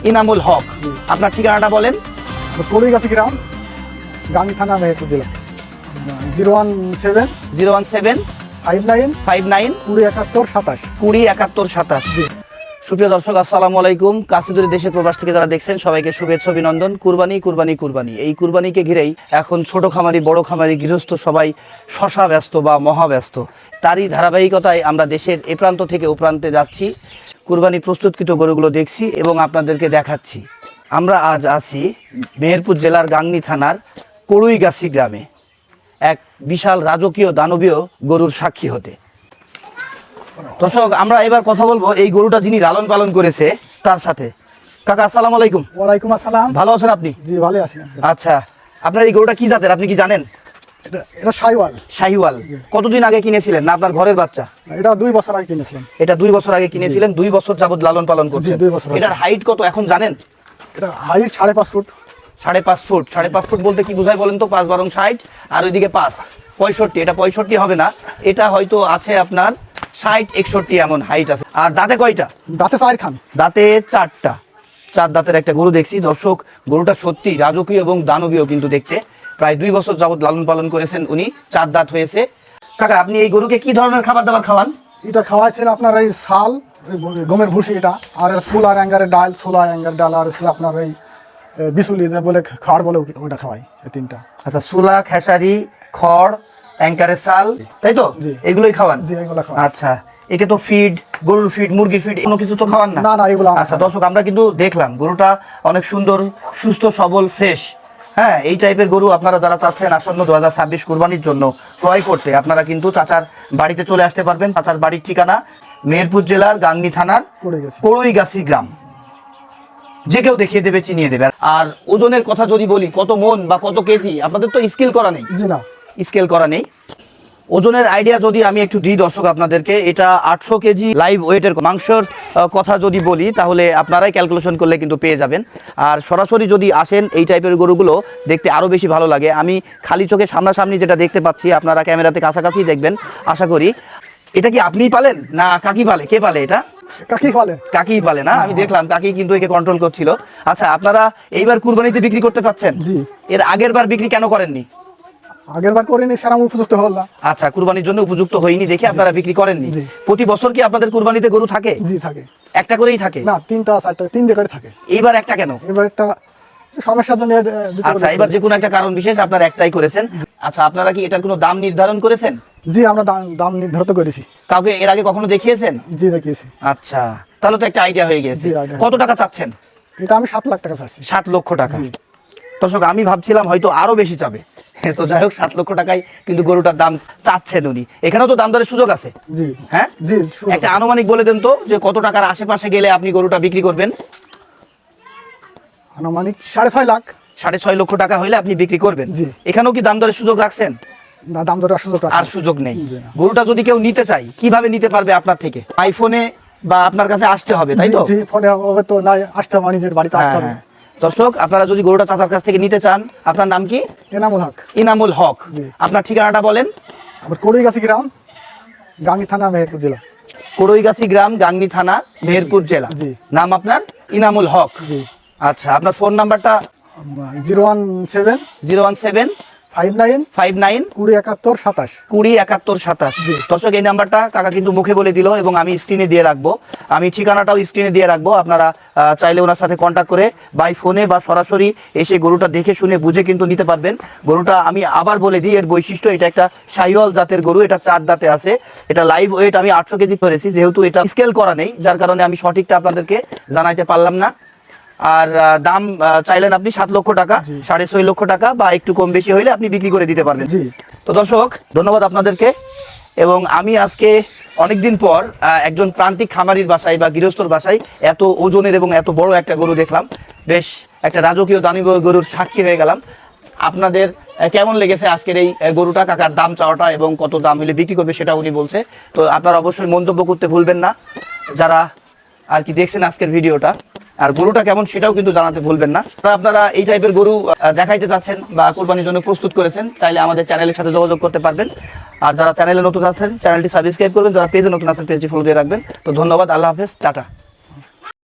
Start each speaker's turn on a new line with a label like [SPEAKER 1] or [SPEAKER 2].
[SPEAKER 1] ইনামুল হক। আপনার ঠিকানাটা বলেন।
[SPEAKER 2] কড়ইগাছি গ্রাম, গাংনী থানা, মেহেরপুর জেলা। 017 59 2071
[SPEAKER 1] 27। সুপ্রিয় দর্শক, আসসালামু আলাইকুম। কাছেদূরে দেশে প্রবাস থেকে যারা দেখছেন সবাইকে শুভেচ্ছা অভিনন্দন। কুরবানি কুরবানি কুরবানি, এই কুরবানিকে ঘিরেই এখন ছোট খামারি বড় খামারি গৃহস্থ সবাই শশা ব্যস্ত বা মহাব্যস্ত। তারই ধারাবাহিকতায় আমরা দেশের এ প্রান্ত থেকে ও প্রান্তে যাচ্ছি, কুরবানি প্রস্তুতকৃত গরুগুলো দেখছি এবং আপনাদেরকে দেখাচ্ছি। আমরা আজ আছি মেহেরপুর জেলার গাংনী থানার কড়ইগাছি গ্রামে, এক বিশাল রাজকীয় দানবীয় গরুর সাক্ষী হতে। দর্শক, আমরা এবার কথা বলবো এই গরুটা যিনি লালন পালন করেছে তার সাথে। কাকা, আসসালামু আলাইকুম।
[SPEAKER 2] ওয়ালাইকুম আসসালাম।
[SPEAKER 1] ভালো আছেন আপনি?
[SPEAKER 2] জি, ভালো আছি।
[SPEAKER 1] আচ্ছা, আপনার এই গরুটা কি জাতের আপনি কি জানেন?
[SPEAKER 2] এটা শাহিওয়াল।
[SPEAKER 1] শাহিওয়াল। কতদিন আগে কিনেছিলেন? না আপনার ঘরের বাচ্চা?
[SPEAKER 2] এটা 2 বছর আগে কিনেছিলাম।
[SPEAKER 1] এটা 2 বছর আগে কিনেছিলেন, 2 বছর যাবত লালন পালন করছেন।
[SPEAKER 2] 2 বছর।
[SPEAKER 1] এটার হাইট কত এখন জানেন?
[SPEAKER 2] এটা হাইট 5.5 ফুট।
[SPEAKER 1] 5.5 ফুট। 5.5 ফুট বলতে কি বোঝায় বলেন তো? 5 12 60 আর ওইদিকে 5 65। এটা 65 হবে না, এটা হয়তো আছে আপনার 60 61 এমন হাইট আছে। আর দাঁতে কয়টা?
[SPEAKER 2] দাঁতে 4 খান।
[SPEAKER 1] দাঁতে 4টা। 4 দাঁতের একটা গরু দেখছি। দর্শক, গরুটা সত্যি রাজকীয় এবং দানবীয় কিন্তু দেখতে। প্রায় 2 বছর যাবত লালন পালন করেছেন উনি, 4 দাঁত হয়েছে। কাকা, আপনি এই গরুকে কি ধরনের খাবার দাবার খাওয়ান?
[SPEAKER 2] এটা খাওয়াইছেন আপনার এই শাল, গমের ভুসি, এটা আর ছোলা অ্যাঙ্গারের ডাল, ছোলা অ্যাঙ্গার ডাল, আর আপনার এই বিচুলি যে বলে খড় বলে ওটা খাওয়াই, এই 3টা।
[SPEAKER 1] আচ্ছা, ছোলা, খেসারি, খড়, অ্যাঙ্কারের চাল, তাই তো? এগুলোই খাওয়ান?
[SPEAKER 2] জি, এগুলো খাওয়াই।
[SPEAKER 1] আচ্ছা, একে তো ফিড, গরুর ফিড, মুরগির ফিড, কোনো কিছু তো খাওয়ান না?
[SPEAKER 2] না, এগুলো।
[SPEAKER 1] আচ্ছা দর্শক, আমরা কিন্তু দেখলাম গরুটা অনেক সুন্দর, সুস্থ সবল, ফ্রেশ। হ্যাঁ, এই টাইপের গরু আপনারা যারা চাচ্ছেন আসন্ন 2026 কুরবানির জন্য ক্রয় করতে, আপনারা কিন্তু চাচার বাড়িতে চলে আসতে পারবেন। চাচার বাড়ির ঠিকানা মেহেরপুর জেলার গাংনী থানার কড়ইগাছি গ্রাম। যে কেউ দেখিয়ে দেবে, চিনিয়ে দেবে। আর ওজনের কথা যদি বলি, কত মন বা কত কেজি, আপনাদের তো স্কেল করা নেই?
[SPEAKER 2] জি না,
[SPEAKER 1] স্কেল করা নেই। ওজনের আইডিয়া যদি আমি একটু দিই দর্শক আপনাদেরকে, এটা 800 কেজি লাইভ ওয়েটের মাংসর কথা যদি বলি, তাহলে আপনারাই ক্যালকুলেশন করলে কিন্তু পেয়ে যাবেন। আর সরাসরি যদি আসেন, এই টাইপের গরুগুলো দেখতে আরও বেশি ভালো লাগে। আমি খালি চোখে সামনাসামনি যেটা দেখতে পাচ্ছি, আপনারা ক্যামেরাতে কাছাকাছি দেখবেন আশা করি। এটা কি আপনিই পালেন না কাকি পালে? কে পালে এটা? কাকি পালে না? আমি দেখলাম কাকি কিন্তু একে কন্ট্রোল করছিল। আচ্ছা, আপনারা এইবার কুরবানিতে বিক্রি করতে চাচ্ছেন?
[SPEAKER 2] জি।
[SPEAKER 1] এর আগের বার বিক্রি কেন করেননি?
[SPEAKER 2] আগের বার করিনি, সেরকম উপযুক্ত হল না।
[SPEAKER 1] আচ্ছা, কুরবানির জন্য উপযুক্ত হয়নি দেখে আপনারা বিক্রি করেননি। প্রতি বছর কি আপনাদের কুরবানিতে গরু থাকে?
[SPEAKER 2] জি, থাকে।
[SPEAKER 1] একটা করেই থাকে?
[SPEAKER 2] না, 3টা 4টা 3 করে থাকে।
[SPEAKER 1] এইবার একটা কেন?
[SPEAKER 2] এবার একটা সমস্যার জন্য।
[SPEAKER 1] আচ্ছা, এবার যে কোনো একটা কারণ বিশেষ আপনারা একটাই করেছেন। আচ্ছা, আপনারা কি এটার কোনো দাম নির্ধারণ করেছেন?
[SPEAKER 2] জি, আমরা দাম নির্ধারিত করেছি।
[SPEAKER 1] কাউকে এর আগে কখনো দেখিয়েছেন?
[SPEAKER 2] জি, দেখিয়েছি।
[SPEAKER 1] আচ্ছা, তাহলে তো একটা আইডিয়া হয়ে গেছে। কত টাকা চাচ্ছেন?
[SPEAKER 2] এটা আমি 7 লাখ টাকা চাচ্ছি।
[SPEAKER 1] 7 লক্ষ টাকা। দর্শক, আমি ভাবছিলাম হয়তো আরো বেশি চাবে, তো যাই হোক 7 লক্ষ টাকায় কিন্তু গরুটার দাম চাচ্ছেন উনি। এখানেও তো দাম দরের সুযোগ আছে?
[SPEAKER 2] জি।
[SPEAKER 1] হ্যাঁ, জি। একটা আনুমানিক বলে দেন তো, যে কত টাকার আশেপাশে গেলে আপনি গরুটা বিক্রি করবেন?
[SPEAKER 2] আনুমানিক 6.5 লাখ।
[SPEAKER 1] 6.5 লক্ষ টাকা হইলে আপনি বিক্রি করবেন? জি। এখানেও কি দাম দরের সুযোগ রাখছেন?
[SPEAKER 2] না, দাম দরের সুযোগ
[SPEAKER 1] আর সুযোগ নেই। গরুটা যদি কেউ নিতে চায়, কিভাবে নিতে পারবে আপনার থেকে? আইফোনে বা আপনার কাছে আসতে হবে, তাই তো?
[SPEAKER 2] জি, ফোনে হবে তো, না আসতে হবে, নিজের বাড়িতে আসতে হবে।
[SPEAKER 1] দর্শক, আপনারা যদি গরুটা চাচার কাছ থেকে নিতে চান, আপনার নাম কি?
[SPEAKER 2] ইনামুল হক।
[SPEAKER 1] ইনামুল হক। আপনার ঠিকানাটা বলেন।
[SPEAKER 2] আমার কড়ইগাছি গ্রাম, গাংনী থানা, মেহেরপুর জেলা।
[SPEAKER 1] কড়ইগাছি গ্রাম, গাংনী থানা, মেহেরপুর জেলা।
[SPEAKER 2] জি।
[SPEAKER 1] নাম আপনার ইনামুল হক? জি। আচ্ছা, আপনার ফোন নাম্বারটা?
[SPEAKER 2] 017 59 2071
[SPEAKER 1] 27। দর্শক, এই নাম্বারটা কাকা কিন্তু মুখে বলে দিল এবং আমি স্ক্রিনে দিয়ে রাখবো। আমি ঠিকানাটাও স্ক্রিনে দিয়ে রাখবো। আপনারা চাইলে ওনার সাথে কন্ট্যাক্ট করে বাই ফোনে বা সরাসরি এসে গরুটা দেখে শুনে বুঝে কিন্তু নিতে পারবেন। গরুটা আমি আবার বলে দিই, এর বৈশিষ্ট্য, এটা একটা শাহিওয়াল জাতের গরু। এটা 4 দাঁতে আছে। এটা লাইভ ওয়েট আমি 800 কেজি করেছি, যেহেতু এটা স্কেল করা নেই, যার কারণে আমি সঠিকটা আপনাদেরকে জানাইতে পারলাম না। আর দাম চাইলেন আপনি 7 লক্ষ টাকা,
[SPEAKER 2] জি।
[SPEAKER 1] 6.5 লক্ষ টাকা বা একটু কম বেশি হইলে আপনি বিক্রি করে দিতে পারবেন।
[SPEAKER 2] জি।
[SPEAKER 1] তো দর্শক ধন্যবাদ আপনাদেরকে। এবং আমি আজকে অনেকদিন পর একজন প্রান্তিক খামারির বাসায় বা গৃহস্থর বাসায় এত ওজনের এবং এত বড় একটা গরু দেখলাম। বেশ একটা রাজকীয় দামি গরুর সাক্ষী হয়ে গেলাম। আপনাদের কেমন লেগেছে আজকের এই গরুটা, কাকার দাম চাওয়াটা এবং কত দাম হলে বিক্রি করবে সেটা উনি বলছে। তো আপনারা অবশ্যই মন্তব্য করতে ভুলবেন না, যারা আর কি দেখছেন আজকের ভিডিওটা। আর গরুটা কেমন সেটাও কিন্তু জানাতে ভুলবেন না। আপনারা এই টাইপের গরু দেখাইতে চাচ্ছেন বা কোরবানির জন্য প্রস্তুত করেছেন, চাইলে আমাদের চ্যানেলের সাথে যোগাযোগ করতে পারবেন। আর যারা চ্যানেলে নতুন আছেন চ্যানেলটি সাবস্ক্রাইব করবেন, যারা পেজে নতুন আছেন পেজটি ফলো দিয়ে রাখবেন। তো ধন্যবাদ, আল্লাহ হাফেজ, টাটা।